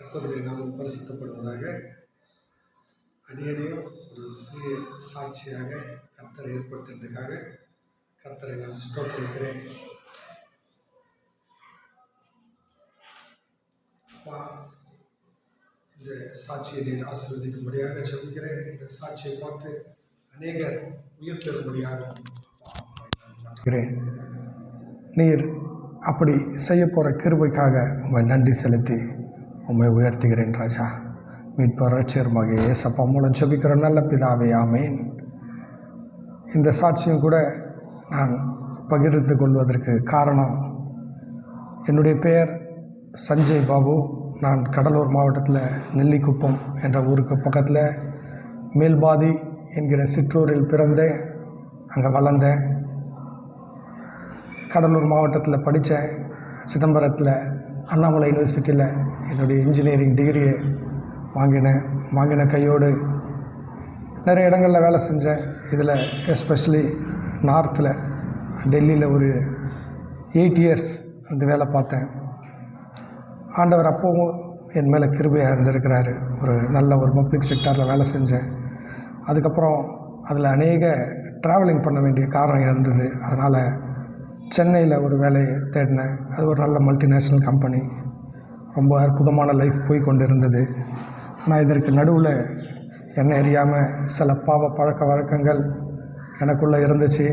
கர்த்தருடைய நாமம் பரிசுத்தப்படுவதாக. அடியனையும் ஒரு சிறிய சாட்சியாக கர்த்தரை ஏற்படுத்துறதுக்காக கர்த்தரை நான் ஸ்தோத்திரிக்கிறேன். இந்த சாட்சியை நீர் ஆசீர்வதிக்கும்படியாக ஜெபிக்கிறேன். இந்த சாட்சியை பார்த்து அநேகர் உயிர் பெறும்படியாக நீர் அப்படி செய்ய போகிற கிருபைக்காக உண்மை நன்றி செலுத்தி உண்மை உயர்த்துகிறேன் ராஜா. மீட்பர் ரட்சகருமாகிய இயேசப்பா மூலம் ஜெபிக்கிற நல்ல பிதாவே, ஆமேன். இந்த சாட்சியும் கூட நான் பகிர்ந்து கொள்வதற்கு காரணம், என்னுடைய பெயர் சஞ்சய் பாபு. நான் கடலூர் மாவட்டத்தில் நெல்லிக்குப்பம் என்ற ஊருக்கு பக்கத்தில் மேல்பாதி என்கிற சிற்றூரில் பிறந்தேன். அங்கே வளர்ந்தேன். கடலூர் மாவட்டத்தில் படித்தேன். சிதம்பரத்தில் அண்ணாமலை யூனிவர்சிட்டியில் என்னுடைய இன்ஜினியரிங் டிகிரியை வாங்கின கையோடு நிறைய இடங்களில் வேலை செஞ்சேன். இதில் எஸ்பெஷலி நார்த்தில் டெல்லியில் ஒரு 8 இயர்ஸ் அந்த வேலை பார்த்தேன். ஆண்டவர் அப்போவும் என் மேலே கிருபையாக இருந்திருக்கிறாரு. ஒரு நல்ல ஒரு பப்ளிக் செக்டாரில் வேலை செஞ்சேன். அதுக்கப்புறம் அதில் அநேக ட்ராவலிங் பண்ண வேண்டிய காரணம் இருந்தது. அதனால் சென்னையில் ஒரு வேலையை தேடினேன். அது ஒரு நல்ல மல்டிநேஷ்னல் கம்பெனி. ரொம்ப அற்புதமான லைஃப் போய் கொண்டு இருந்தது. ஆனால் இதற்கு நடுவில் என்ன அறியாமல் சில பாவ பழக்க வழக்கங்கள் எனக்குள்ளே இருந்துச்சு.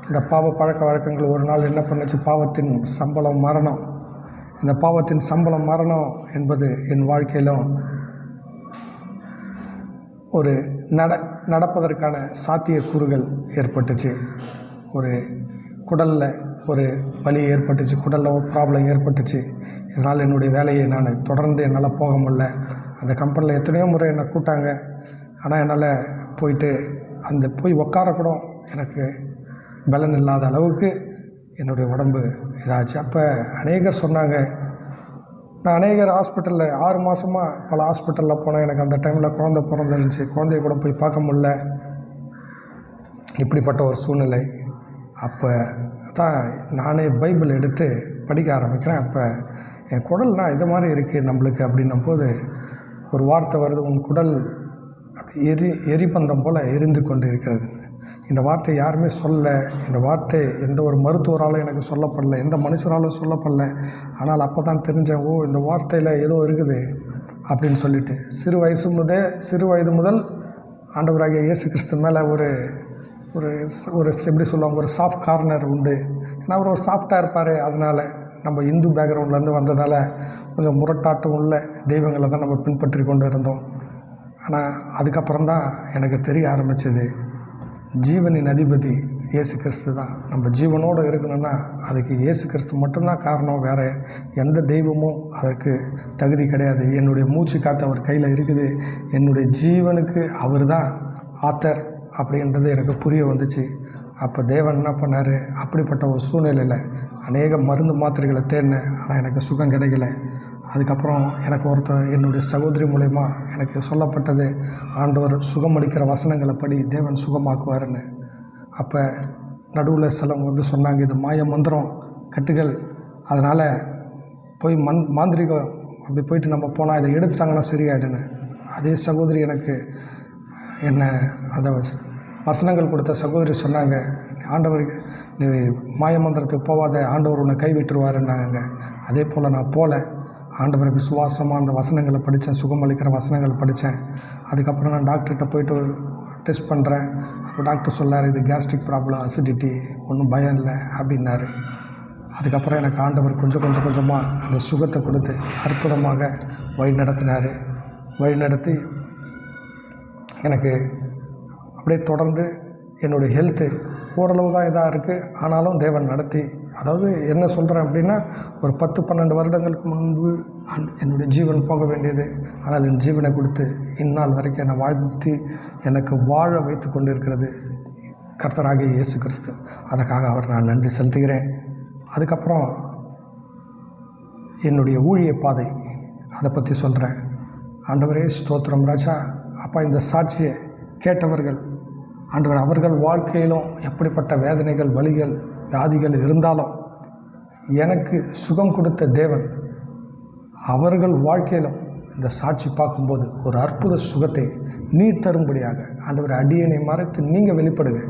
இந்த பாவ பழக்க வழக்கங்கள் ஒரு நாள் என்ன பண்ணுச்சு, பாவத்தின் சம்பளம் மரணம். இந்த பாவத்தின் சம்பளம் மரணம் என்பது என் வாழ்க்கையிலும் ஒரு நடப்பதற்கான சாத்தியக்கூறுகள் ஏற்பட்டுச்சு. ஒரு குடலில் ஒரு வலி ஏற்பட்டுச்சு, குடலில் ஒரு ப்ராப்ளம் ஏற்பட்டுச்சு. இதனால் என்னுடைய வேலையை நான் தொடர்ந்து என்னால் போக முடியல. அந்த கம்பெனியில் எத்தனையோ முறை என்னை கூட்டாங்க. ஆனால் என்னால் போய் உட்காரக்கூட எனக்கு பலன் இல்லாத அளவுக்கு என்னுடைய உடம்பு இதாச்சு. அப்போ அநேகர் சொன்னாங்க. நான் அநேகர் ஹாஸ்பிட்டலில் 6 மாதமாக பல ஹாஸ்பிட்டலில் போனேன். எனக்கு அந்த டைமில் குழந்தை பிறந்துருந்துச்சு. குழந்தைய கூட போய் பார்க்க முடியல. இப்படிப்பட்ட ஒரு சூழ்நிலை. அப்போ தான் நானே பைபிள் எடுத்து படிக்க ஆரம்பிக்கிறேன். அப்போ என் குடல்னா இது மாதிரி இருக்குது நம்மளுக்கு அப்படின்னும் போது ஒரு வார்த்தை வருது, உன் குடல் அப்படி எரிபந்தம் போல் எரிந்து கொண்டு இருக்கிறது. இந்த வார்த்தை யாருமே சொல்லலை. இந்த வார்த்தை எந்த ஒரு மருத்துவராலும் எனக்கு சொல்லப்படலை, எந்த மனுஷராலும் சொல்லப்படலை. ஆனால் அப்போ தான் தெரிஞ்சேன், இந்த வார்த்தையில் ஏதோ இருக்குது அப்படின்னு சொல்லிட்டு. சிறு வயது முதல் ஆண்டவராகிய இயேசு கிறிஸ்து மேலே ஒரு எப்படி சொல்லுவாங்க, ஒரு சாஃப்ட் கார்னர் உண்டு. ஏன்னா அவர் ஒரு சாஃப்டாக இருப்பார். அதனால் நம்ம இந்து பேக்ரவுண்ட்லேருந்து வந்ததால் கொஞ்சம் முரட்டாட்டம் உள்ள தெய்வங்களை தான் நம்ம பின்பற்றி கொண்டு இருந்தோம். ஆனால் அதுக்கப்புறம் தான் எனக்கு தெரிய ஆரம்பித்தது, ஜீவனின் அதிபதி இயேசு கிறிஸ்து தான். நம்ம ஜீவனோடு இருக்கணும்னா அதுக்கு இயேசு கிறிஸ்து மட்டும்தான் காரணம். வேறு எந்த தெய்வமும் அதற்கு தகுதி கிடையாது. என்னுடைய மூச்சு காற்று அவர் கையில் இருக்குது. என்னுடைய ஜீவனுக்கு அவர் தான் ஆத்தர் அப்படின்றது எனக்கு புரிய வந்துச்சு. அப்போ தேவன் என்ன பண்ணார், அப்படிப்பட்ட ஒரு சூழ்நிலையில் அநேக மருந்து மாத்திரைகளை தேடினேன். ஆனால் எனக்கு சுகம் கிடைக்கல. அதுக்கப்புறம் எனக்கு என்னுடைய சகோதரி மூலயமா எனக்கு சொல்லப்பட்டது, ஆண்டவர் சுகம் அளிக்கிற வசனங்களை படி தேவன் சுகமாக்குவாருன்னு. அப்போ நடுவில் சிலவங்க சொன்னாங்க, இது மாய மந்திரம் கட்டுகள், அதனால் போய் மாந்திரிகம் அப்படி போயிட்டு நம்ம போனால் இதை எடுத்துட்டாங்கன்னா சரியாயிடுன்னு. அதே சகோதரி எனக்கு என்ன அந்த வசனங்கள் கொடுத்த சகோதரி சொன்னாங்க, ஆண்டவருக்கு நீ மாயமந்திரத்துக்கு போகாத, ஆண்டவர் உன்னை கைவிட்டுருவாருன்னாங்க. அதே போல் நான் போகல. ஆண்டவர் விசுவாசமாக அந்த வசனங்களை படித்தேன், சுகமளிக்கிற வசனங்கள் படித்தேன். அதுக்கப்புறம் நான் டாக்டர்கிட்ட போய்ட்டு டெஸ்ட் பண்ணுறேன். அப்போ டாக்டர் சொன்னார், இது கேஸ்ட்ரிக் ப்ராப்ளம், அசிடிட்டி, ஒன்றும் பயம் இல்லை அப்படின்னாரு. அதுக்கப்புறம் எனக்கு ஆண்டவர் கொஞ்சம் கொஞ்சமாக அந்த சுகத்தை கொடுத்து அற்புதமாக வழிநடத்தி எனக்கு அப்படியே தொடர்ந்து என்னுடைய ஹெல்த்து ஓரளவு தான் இதாக இருக்குது. ஆனாலும் தேவன் நடத்தி, அதாவது என்ன சொல்கிறேன் அப்படின்னா, ஒரு 10-12 வருடங்களுக்கு முன்பு என்னுடைய ஜீவன் போக வேண்டியது. ஆனால் என் ஜீவனை கொடுத்து இந்நாள் வரைக்கும் என்னை வாழ்த்தி எனக்கு வாழ வைத்து கொண்டு இருக்கிறது கர்த்தராகிய இயேசு கிறிஸ்து. அதுக்காக அவர் நான் நன்றி செலுத்துகிறேன். அதுக்கப்புறம் என்னுடைய ஊழிய பாதை, அதை பற்றி சொல்கிறேன். ஆண்டவரே ஸ்தோத்திரம் ராஜா. அப்பா, இந்த சாட்சியை கேட்டவர்கள் ஆண்டவர் அவர்கள் வாழ்க்கையிலும் எப்படிப்பட்ட வேதனைகள், வலிகள், வியாதிகள் இருந்தாலும் எனக்கு சுகம் கொடுத்த தேவன் அவர்கள் வாழ்க்கையிலும் இந்த சாட்சி பார்க்கும்போது ஒரு அற்புத சுகத்தை நீர் தரும்படியாக ஆண்டவர் அடியனை மறைத்து நீங்கள் வெளிப்படுங்க.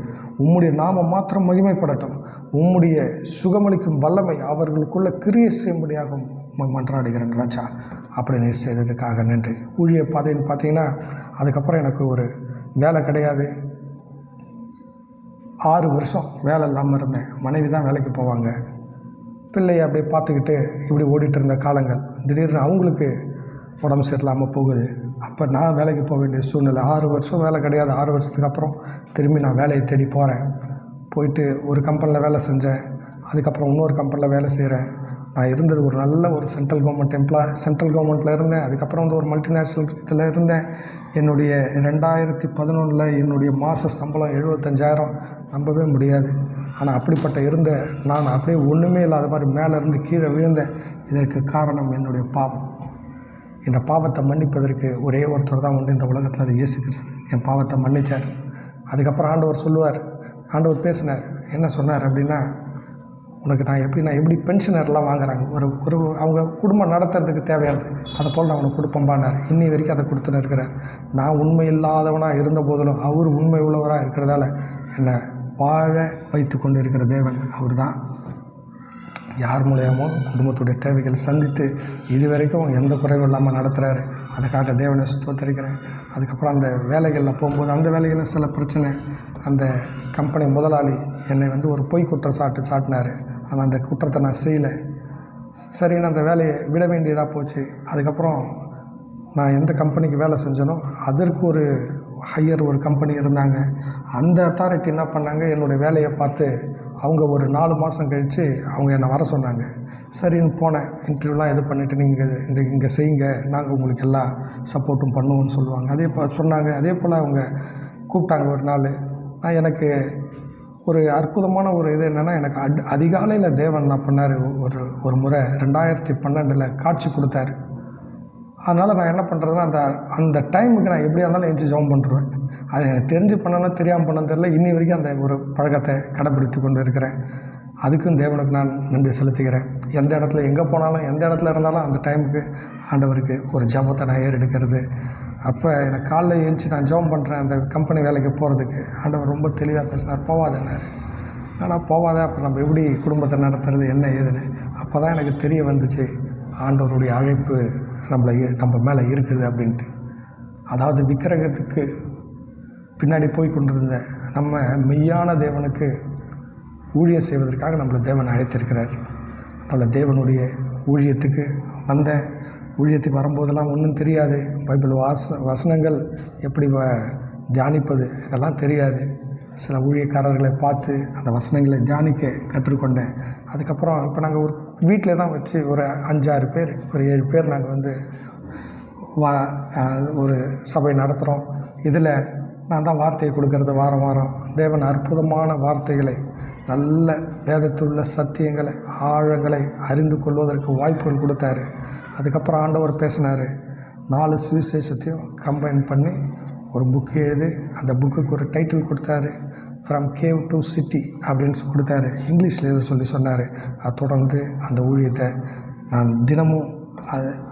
உம்முடைய நாமம் மாத்திரம் மகிமைப்படட்டும். உம்முடைய சுகமளிக்கும் வல்லமை அவர்களுக்குள்ள கிரியை செய்யும்படியாக மன்றாடுகிறேன் ராஜா. அப்படி நீர் செய்ததுக்காக நன்றி. ஊழிய பாதைன்னு பார்த்தீங்கன்னா அதுக்கப்புறம் எனக்கு ஒரு வேலை கிடையாது. 6 வருஷம் வேலை இல்லாமல் இருந்தேன். மனைவி தான் வேலைக்கு போவாங்க. பிள்ளையை அப்படியே பார்த்துக்கிட்டு இப்படி ஓடிட்டு இருந்த காலங்கள் திடீர்னு அவங்களுக்கு உடம்பு சரியில்லாமல் போகுது. அப்போ நான் வேலைக்கு போக வேண்டிய சூழ்நிலை. 6 வருஷம் வேலை கிடையாது. 6 வருஷத்துக்கு அப்புறம் திரும்பி நான் வேலையை தேடி போகிறேன். போயிட்டு ஒரு கம்பெனியில் வேலை செஞ்சேன். அதுக்கப்புறம் இன்னொரு கம்பெனியில் வேலை செய்கிறேன். நான் இருந்தது ஒரு நல்ல ஒரு சென்ட்ரல் கவர்மெண்ட்டில் இருந்தேன். அதுக்கப்புறம் வந்து ஒரு மல்டிநேஷ்னல் இதில் இருந்தேன். என்னுடைய 2011 என்னுடைய மாத சம்பளம் 75,000. நம்பவே முடியாது. ஆனால் அப்படிப்பட்ட இருந்த நான் அப்படியே ஒன்றுமே இல்லாத மாதிரி மேலே இருந்து கீழே விழுந்தேன். இதற்கு காரணம் என்னுடைய பாவம். இந்த பாவத்தை மன்னிப்பதற்கு ஒரே ஒருத்தர் தான் உண்டு இந்த உலகத்தில், அது இயேசு கிறிஸ்து. என் பாவத்தை மன்னித்தார். அதுக்கப்புறம் ஆண்டவர் பேசினார். என்ன சொன்னார் அப்படின்னா, உனக்கு நான் எப்படி பென்ஷனர்லாம் வாங்குறாங்க, ஒரு அவங்க குடும்பம் நடத்துறதுக்கு தேவையானது அதை போல் நான் உனக்கு கொடுப்பேன்பானார். இன்னி வரைக்கும் அதை கொடுத்துன்னு இருக்கிறார். நான் உண்மை இல்லாதவனாக இருந்த போதிலும் அவர் உண்மை உள்ளவராக இருக்கிறதால என்னை வாழ வைத்து கொண்டு இருக்கிற தேவன் அவர் தான். யார் மூலியமோ குடும்பத்துடைய தேவைகள் சந்தித்து இதுவரைக்கும் எந்த குறைவும் இல்லாமல் நடத்துகிறாரு. அதுக்காக தேவனை ஸ்தோத்திரிக்கிறேன். அதுக்கப்புறம் அந்த வேலைகளில் போகும்போது அந்த வேலைகளில் சில பிரச்சனை. அந்த கம்பெனி முதலாளி என்னை வந்து ஒரு பொய் குற்றம் சாட்டினார். ஆனால் அந்த குற்றத்தை நான் செய்யலை. சரின்னு அந்த வேலையை விட வேண்டியதாக போச்சு. அதுக்கப்புறம் நான் எந்த கம்பெனிக்கு வேலை செஞ்சேனோ அதற்கு ஒரு ஹையர் ஒரு கம்பெனி இருந்தாங்க. அந்த அத்தாரிட்டி என்ன பண்ணாங்க, என்னுடைய வேலையை பார்த்து அவங்க ஒரு 4 மாதம் கழித்து அவங்க என்னை வர சொன்னாங்க. சரின்னு போனேன். இன்டர்வியூலாம் இது பண்ணிவிட்டு நீங்கள் இங்கே செய்யுங்க, நாங்கள் உங்களுக்கு எல்லா சப்போர்ட்டும் பண்ணுவோம்னு சொல்லுவாங்க. சொன்னாங்க. அதே போல் அவங்க கூப்பிட்டாங்க ஒரு நாள். எனக்கு ஒரு அற்புதமான ஒரு இது என்னென்னா, எனக்கு அதிகாலையில் தேவன் என்ன பண்ணார், ஒரு முறை 2012 காட்சி கொடுத்தாரு. அதனால் நான் என்ன பண்ணுறதுன்னா, அந்த டைமுக்கு நான் எப்படியா இருந்தாலும் எழுந்து ஜெபம் பண்ணுறேன். அது எனக்கு தெரிஞ்சு பண்ணனா தெரியாமல் பண்ண தெரியல. இன்னி வரைக்கும் அந்த ஒரு பழக்கத்தை கடைப்பிடித்து கொண்டு இருக்கிறேன். அதுக்கும் தேவனுக்கு நான் நன்றி செலுத்துகிறேன். எந்த இடத்துல எங்கே போனாலும் எந்த இடத்துல இருந்தாலும் அந்த டைமுக்கு ஆண்டவருக்கு ஒரு ஜெபத்தை நான் ஏறெடுக்கிறது. அப்போ எனக்கு காலைல எழுந்துச்சி நான் ஜெபம் பண்ணுறேன். அந்த கம்பெனி வேலைக்கு போகிறதுக்கு ஆண்டவர் ரொம்ப தெளிவாக பேசினார். போவாதேன்னாரு. ஆனால் போவாத, அப்போ நம்ம எப்படி குடும்பத்தை நடத்துறது என்ன ஏதுன்னு அப்போ தான் எனக்கு தெரிய வந்துச்சு, ஆண்டவருடைய அழைப்பு நம்ம மேலே இருக்குது அப்படின்ட்டு. அதாவது விக்கிரகத்துக்கு பின்னாடி போய் கொண்டிருந்த நம்ம மெய்யான தேவனுக்கு ஊழியம் செய்வதற்காக நம்மளை தேவன் அழைத்திருக்கிறார். நம்மளை தேவனுடைய ஊழியத்துக்கு ஊழியத்துக்கு வரும்போதெல்லாம் ஒன்றும் தெரியாது. பைபிள் வசனங்கள் எப்படி தியானிப்பது இதெல்லாம் தெரியாது. சில ஊழியக்காரர்களை பார்த்து அந்த வசனங்களை தியானிக்க கற்றுக்கொண்டேன். அதுக்கப்புறம் இப்போ நாங்கள் ஒரு வீட்டில் தான் வச்சு ஒரு 5-6 பேர், ஒரு 7 பேர் நாங்கள் வந்து ஒரு சபை நடத்துகிறோம். இதில் நான் தான் வார்த்தையை கொடுக்கறது. வாரம் வாரம் தேவன் அற்புதமான வார்த்தைகளை, நல்ல வேதத்துள்ள சத்தியங்களை, ஆழங்களை அறிந்து கொள்வதற்கு வாய்ப்புகள் கொடுத்தாரு. அதுக்கப்புறம் ஆண்டவர் பேசினார். 4 சுவிசேஷத்தையும் கம்பைன் பண்ணி ஒரு புக்கு எழுதி அந்த புக்குக்கு ஒரு டைட்டில் கொடுத்தாரு. ஃப்ரம் கேவ் டு சிட்டி அப்படின்னு கொடுத்தாரு. இங்கிலீஷில் எழுத சொன்னார். அதை தொடர்ந்து அந்த ஊழியத்தை நான் தினமும்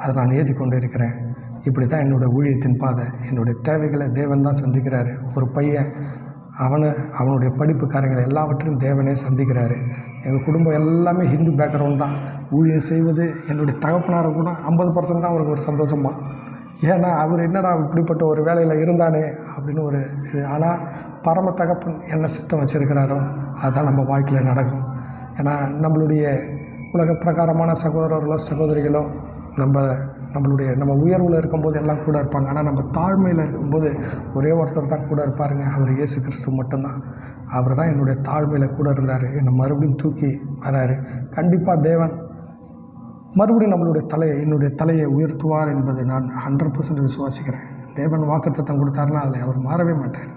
அதை நான் எழுதி கொண்டு இருக்கிறேன். இப்படி தான் என்னோடய ஊழியத்தின் பாதை. என்னுடைய தேவைகளை தேவன் தான் சந்திக்கிறாரு. ஒரு பையன் அவனுடைய படிப்பு காரியங்களை எல்லாவற்றையும் தேவனே சந்திக்கிறாரு. எங்கள் குடும்பம் எல்லாமே ஹிந்து பேக்ரவுண்ட் தான். ஊழியம் செய்வது என்னுடைய தகப்பனாரை கூட 50% தான் அவருக்கு ஒரு சந்தோஷமாக. ஏன்னா அவர் என்னடா இப்படிப்பட்ட ஒரு வேலையில் இருந்தானே அப்படின்னு ஒரு இது. ஆனால் பரம தகப்பன் என்ன சித்தம் வச்சுருக்கிறாரோ அதுதான் நம்ம வாழ்க்கையில் நடக்கும். ஏன்னா நம்மளுடைய உலக பிரகாரமான சகோதரர்களோ சகோதரிகளோ நம்ம உயர்வில் இருக்கும்போது எல்லாம் கூட இருப்பாங்க. ஆனால் நம்ம தாழ்மையில் இருக்கும்போது ஒரே ஒருத்தர் தான் கூட இருப்பாருங்க. அவர் இயேசு கிறிஸ்து மட்டும்தான். அவர் தான் என்னுடைய தாழ்மையில் கூட இருந்தார். என்னை மறுபடியும் தூக்கி வராரு. கண்டிப்பாக தேவன் மறுபடியும் என்னுடைய தலையை உயர்த்துவார் என்பது நான் 100% விசுவாசிக்கிறேன். தேவன் வாக்குத்தத்தம் கொடுத்தாருன்னா அதில் அவர் மாறவே மாட்டார்.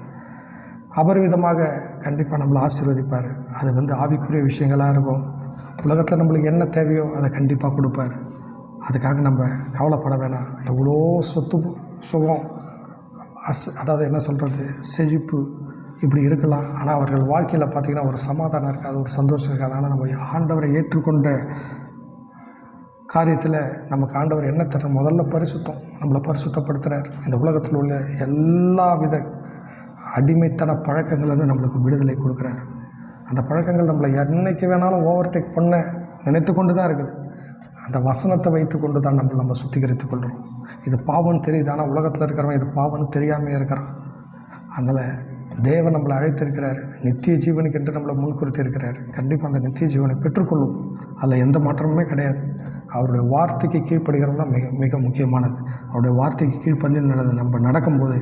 அபரிவிதமாக கண்டிப்பாக நம்மளை ஆசீர்வதிப்பார். அது வந்து ஆவிக்குரிய விஷயங்களாக இருக்கும். உலகத்தில் நம்மளுக்கு என்ன தேவையோ அதை கண்டிப்பாக கொடுப்பார். அதுக்காக நம்ம கவலைப்பட வேணாம். எவ்வளோ சொத்து சுகம் அதாவது என்ன சொல்கிறது, செழிப்பு இப்படி இருக்கலாம். ஆனால் அவர்கள் வாழ்க்கையில் பார்த்திங்கன்னா ஒரு சமாதானம் இருக்காது, ஒரு சந்தோஷம் இருக்காது. ஆனால் நம்ம ஆண்டவரை ஏற்றுக்கொண்ட காரியத்தில் நமக்கு ஆண்டவர் என்ன தர முதல்ல பரிசுத்தம், நம்மளை பரிசுத்தப்படுத்துகிறார். இந்த உலகத்தில் உள்ள எல்லா வித அடிமைத்தன பழக்கங்கள்லேருந்து நம்மளுக்கு விடுதலை கொடுக்குறார். அந்த பழக்கங்கள் நம்மளை என்றைக்கு வேணாலும் ஓவர்டேக் பண்ண நினைத்து கொண்டு தான் இருக்குது. அந்த வசனத்தை வைத்து கொண்டு தான் நம்ம சுத்திகரித்து கொள்கிறோம். இது பாவம்னு தெரியுது, ஆனால் உலகத்தில் இருக்கிறவன் இது பாவம்னு தெரியாமல் இருக்கிறான். அதனால் தேவன் நம்மளை அழைத்திருக்கிறார், நித்திய ஜீவனுக்கு என்று நம்மளை முன்குறித்து இருக்கிறார். கண்டிப்பாக அந்த நித்திய ஜீவனை பெற்றுக்கொள்ளும், அதில் எந்த மாற்றமுமே கிடையாது. அவருடைய வார்த்தைக்கு கீழ்ப்படுகிறது தான் மிக மிக முக்கியமானது. அவருடைய வார்த்தைக்கு கீழ்ப்பந்தி நம்ம நடக்கும்போது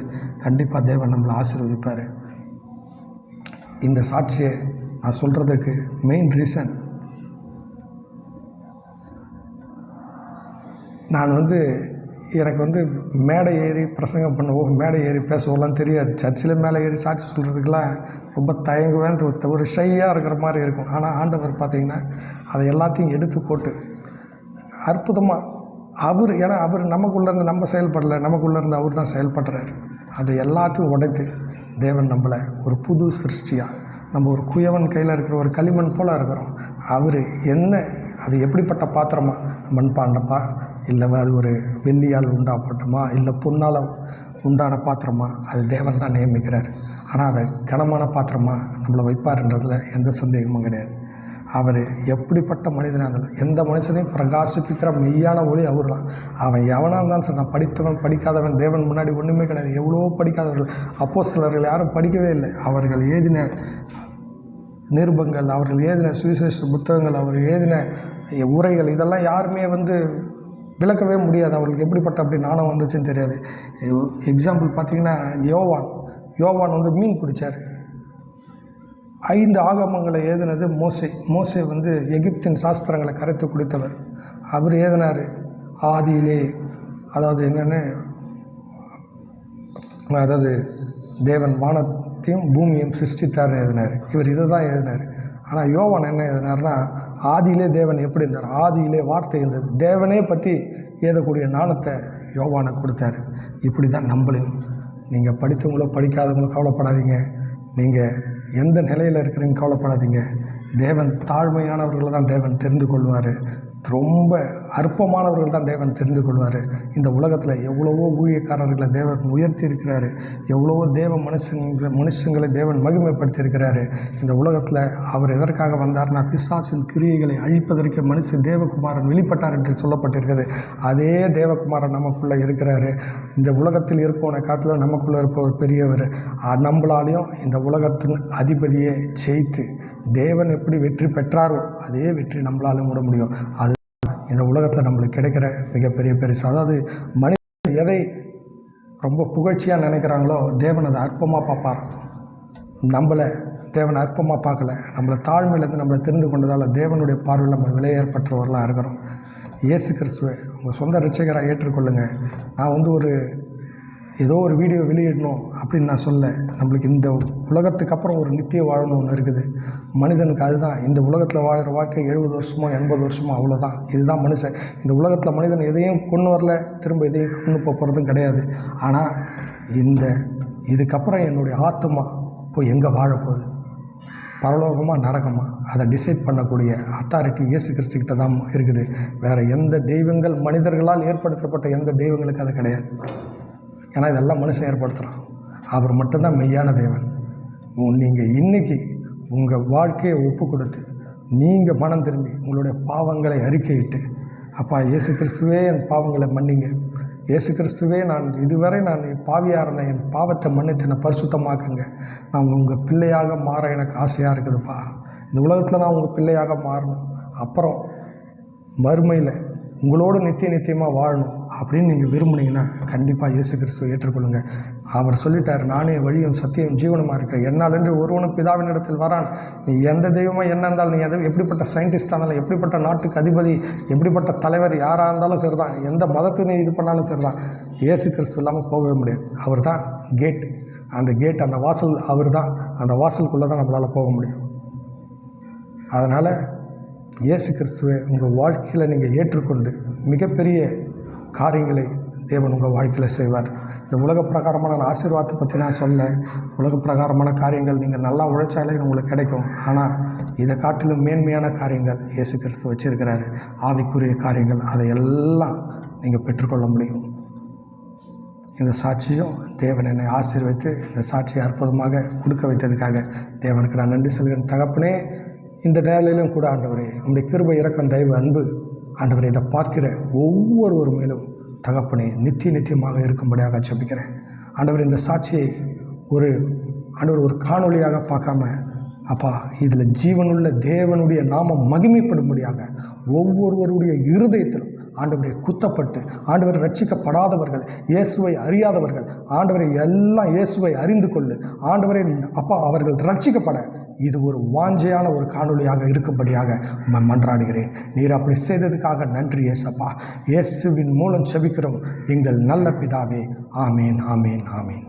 கண்டிப்பாக தேவன் நம்மளை ஆசீர்வதிப்பார். இந்த சாட்சியை நான் சொல்கிறதுக்கு மெயின் ரீசன், நான் எனக்கு மேடை ஏறி பிரசங்கம் பண்ணவோ மேடை ஏறி பேசவோலாம் தெரியாது. சர்ச்சில் மேலே ஏறி சாட்சி சொல்கிறதுக்கெலாம் ரொம்ப தயங்குவேன், ஒரு ஷையாக இருக்கிற மாதிரி இருக்கும். ஆனால் ஆண்டவர் பார்த்திங்கன்னா அதை எல்லாத்தையும் எடுத்து போட்டு அற்புதமாக ஏன்னா அவர் நமக்குள்ளேருந்து நம்ம செயல்படலை, நமக்குள்ளேருந்து அவர் தான் செயல்படுறார். அதை எல்லாத்தையும் உடைத்து தேவன் நம்மளை ஒரு புது சிருஷ்டியாக, நம்ம ஒரு குயவன் கையில் இருக்கிற ஒரு களிமண் போல் இருக்கிறோம். அவர் அது எப்படிப்பட்ட பாத்திரமா, மண்பாண்டப்பா, இல்லை அது ஒரு வெள்ளியால் உண்டாப்பட்டமா, இல்லை பொன்னால் உண்டான பாத்திரமா, அது தேவன் தான் நியமிக்கிறார். ஆனால் அதை கனமான பாத்திரமா நம்மளை வைப்பார்ன்றதில் எந்த சந்தேகமும் கிடையாது. அவர் எப்படிப்பட்ட மனிதனாக இருந்தாலும், எந்த மனுஷனையும் பிரகாசிப்பிக்கிற மெய்யான ஒளி அவர் தான். அவன் எவனாக இருந்தாலும் சரி, நான் படித்தவன் படிக்காதவன் தேவன் முன்னாடி ஒன்றுமே கிடையாது. எவ்வளோ படிக்காதவர்கள், அப்போஸ்தலர்கள் யாரும் படிக்கவே இல்லை. அவர்கள் ஏதின நிருபங்கள், அவர்கள் ஏதின சுவிசேஷ புத்தகங்கள், அவர் ஏதின உரைகள், இதெல்லாம் யாருமே விளக்கவே முடியாது. அவர்களுக்கு எப்படிப்பட்ட அப்படி நாணம் வந்துச்சுன்னு தெரியாது. எக்ஸாம்பிள் பார்த்திங்கன்னா யோவான் மீன் பிடிச்சார். 5 ஆகமங்களை ஏதினது மோசே எகிப்தின் சாஸ்திரங்களை கரைத்து குடித்தவர். அவர் ஏதினார் ஆதியிலே, அதாவது தேவன் வானத்தையும் பூமியையும் சிருஷ்டித்தார்னு எழுதினார். இவர் இதை தான் எழுதினார். ஆனால் யோவான் என்ன எழுதினார்னா, ஆதியிலே தேவன் எப்படி இருந்தார், ஆதியிலே வார்த்தை இருந்தது, தேவனே பற்றி எழுதக்கூடிய ஞானத்தை யோவானை கொடுத்தார். இப்படி தான் நம்மளையும், நீங்கள் படித்தவங்களோ படிக்காதவங்களோ கவலைப்படாதீங்க, நீங்கள் எந்த நிலையில் இருக்கிறீங்க கவலைப்படாதீங்க. தேவன் தாழ்மையானவர்களை தான் தேவன் தெரிந்து கொள்வார், ரொம்ப அற்பமானவர்கள் தான் தேவன் தெரிந்து கொள்வார். இந்த உலகத்தில் எவ்வளவோ ஊழியக்காரர்களை தேவன் உயர்த்தி இருக்கிறாரு, எவ்வளவோ தேவ மனுஷங்களை தேவன் மகிமைப்படுத்தி இருக்கிறாரு. இந்த உலகத்தில் அவர் எதற்காக வந்தார்னா, பிசாசின் கிரியைகளை அழிப்பதற்கு மனுஷன் தேவகுமாரன் வெளிப்பட்டார் என்று சொல்லப்பட்டிருக்கிறது. அதே தேவகுமாரன் நமக்குள்ளே இருக்கிறாரு. இந்த உலகத்தில் இருப்பவனை காட்டிலும் நமக்குள்ளே இருப்பவர் பெரியவர். நம்மளாலையும் இந்த உலகத்தின் அதிபதியை ஜெயித்து தேவன் எப்படி வெற்றி பெற்றாரோ அதே வெற்றி நம்மளாலும் விட முடியும். அது இந்த உலகத்தில் நம்மளுக்கு கிடைக்கிற மிகப்பெரிய பரிசு. அதாவது மனிதன் எதை ரொம்ப புகழ்ச்சியாக நினைக்கிறாங்களோ தேவன் அதை அற்பமாக பார்ப்பார். நம்மளை தேவன் அற்பமாக பார்க்கல, நம்மளை தாழ்மையிலேருந்து நம்மளை தெரிந்து கொண்டதால் தேவனுடைய பார்வையில் நம்ம விலையேற்பட்டவர்களாக இருக்கிறோம். இயேசு கிறிஸ்துவை உங்கள் சொந்த ரட்சகராக ஏற்றுக்கொள்ளுங்கள். நான் ஏதோ ஒரு வீடியோ வெளியிடணும் அப்படின்னு நான் சொல்ல, நம்மளுக்கு இந்த உலகத்துக்கு அப்புறம் ஒரு நித்திய வாழணும் ஒன்று இருக்குது. மனிதனுக்கு அதுதான். இந்த உலகத்தில் வாழ்கிற வாழ்க்கை 70 வருஷமோ 80 வருஷமோ அவ்வளோதான். இதுதான் மனுஷன். இந்த உலகத்தில் மனிதன் எதையும் கொண்டு வரல, திரும்ப எதையும் கொண்டு போகிறதும் கிடையாது. ஆனால் இதுக்கப்புறம் என்னுடைய ஆத்மா போய் எங்கே வாழப்போகுது, பரலோகமாக நரகமாக, அதை டிசைட் பண்ணக்கூடிய அத்தாரிட்டி இயேசு கிறிஸ்துக்கிட்ட தான் இருக்குது. வேறு எந்த தெய்வங்கள், மனிதர்களால் ஏற்படுத்தப்பட்ட எந்த தெய்வங்களுக்கு அது கிடையாது. ஏன்னா இதெல்லாம் மனுஷன் ஏற்படுத்துகிறான். அவர் மட்டும்தான் மெய்யான தேவன். நீங்கள் இன்றைக்கி உங்கள் வாழ்க்கையை ஒப்பு கொடுத்து நீங்கள் மனம் திரும்பி உங்களுடைய பாவங்களை அறிக்கையிட்டு, அப்பா இயேசு கிறிஸ்துவே என் பாவங்களை மன்னிங்க, இயேசு கிறிஸ்துவே இதுவரை நான் பாவியாக இருந்தேன், என் பாவத்தை மன்னித்து என்னை பரிசுத்தமாக்குங்க, நான் உங்கள் பிள்ளையாக மாற எனக்கு ஆசையாக இருக்குதுப்பா. இந்த உலகத்தில் நான் உங்கள் பிள்ளையாக மாறணும், அப்புறம் மறுமையில் உங்களோடு நித்தியமாக வாழணும் அப்படின்னு நீங்கள் விரும்புனீங்கன்னா கண்டிப்பாக இயேசு கிறிஸ்துவை ஏற்றுக்கொள்ளுங்கள். அவர் சொல்லிட்டார், நானே வழியும் சத்தியம் ஜீவனமாக இருக்கிறேன், என்னால் என்று ஒருவனும் பிதாவின் இடத்தில் வரான். நீ எந்த தெய்வமாக என்ன இருந்தாலும், நீ எப்படிப்பட்ட சயின்டிஸ்டாக இருந்தாலும், எப்படிப்பட்ட நாட்டுக்கு அதிபதி, எப்படிப்பட்ட தலைவர் யாராக இருந்தாலும் சரிதான், எந்த மதத்தை நீ இது பண்ணாலும் சரிதான், இயேசு கிறிஸ்து இல்லாமல் போகவே முடியாது. அவர் தான் கேட். அந்த வாசல் அவர் தான். அந்த வாசலுக்குள்ளே தான் நம்மளால் போக முடியும். அதனால் இயேசு கிறிஸ்துவை உங்கள் வாழ்க்கையில் நீங்கள் ஏற்றுக்கொண்டு மிகப்பெரிய காரியங்களை தேவன் உங்கள் வாழ்க்கையில் செய்வார். இந்த உலக பிரகாரமான ஆசீர்வாதத்தை பற்றி நான் சொல்ல, உலக பிரகாரமான காரியங்கள் நீங்கள் நல்லா உழைச்சாலே உங்களுக்கு கிடைக்கும். ஆனால் இதை காட்டிலும் மேன்மையான காரியங்கள் இயேசு கிறிஸ்து வச்சிருக்கிறாரு. ஆவிக்குரிய காரியங்கள், அதையெல்லாம் நீங்கள் பெற்றுக்கொள்ள முடியும். இந்த சாட்சியும் தேவன் என்னை ஆசீர்வதித்து இந்த சாட்சியை அற்புதமாக கொடுக்க வைத்ததுக்காக தேவனுக்கு நான் நன்றி சொல்கிறேன். தகப்பனே, இந்த நேரிலும் கூட ஆண்டவரே, உங்களுடைய கிருபை, இரக்கம், தயவு, அன்பு ஆண்டவரே இதை பார்க்கிற ஒவ்வொருவர் மேலும் தகப்பனே நித்தியமாக இருக்கும்படியாக ஜெபிக்கிறேன். ஆண்டவர் இந்த சாட்சியை ஒரு காணொளியாக பார்க்காம அப்பா, இதில் ஜீவனுள்ள தேவனுடைய நாமம் மகிமைப்படும்படியாக ஒவ்வொருவருடைய இருதயத்திலும் ஆண்டவரை குத்தப்பட்டு, ஆண்டவரை ரட்சிக்கப்படாதவர்கள், இயேசுவை அறியாதவர்கள், ஆண்டவரை எல்லாம் இயேசுவை அறிந்து கொண்டு ஆண்டவரை அப்பா அவர்கள் ரட்சிக்கப்பட இது ஒரு வாஞ்சையான ஒரு காணொளியாக இருக்கும்படியாக மன்றாடுகிறேன். நீர் அப்படி செய்ததுக்காக நன்றி ஏசப்பா. இயேசுவின் மூலம் செபிக்கிறோம் எங்கள் நல்ல பிதாவே. ஆமேன், ஆமேன், ஆமேன்.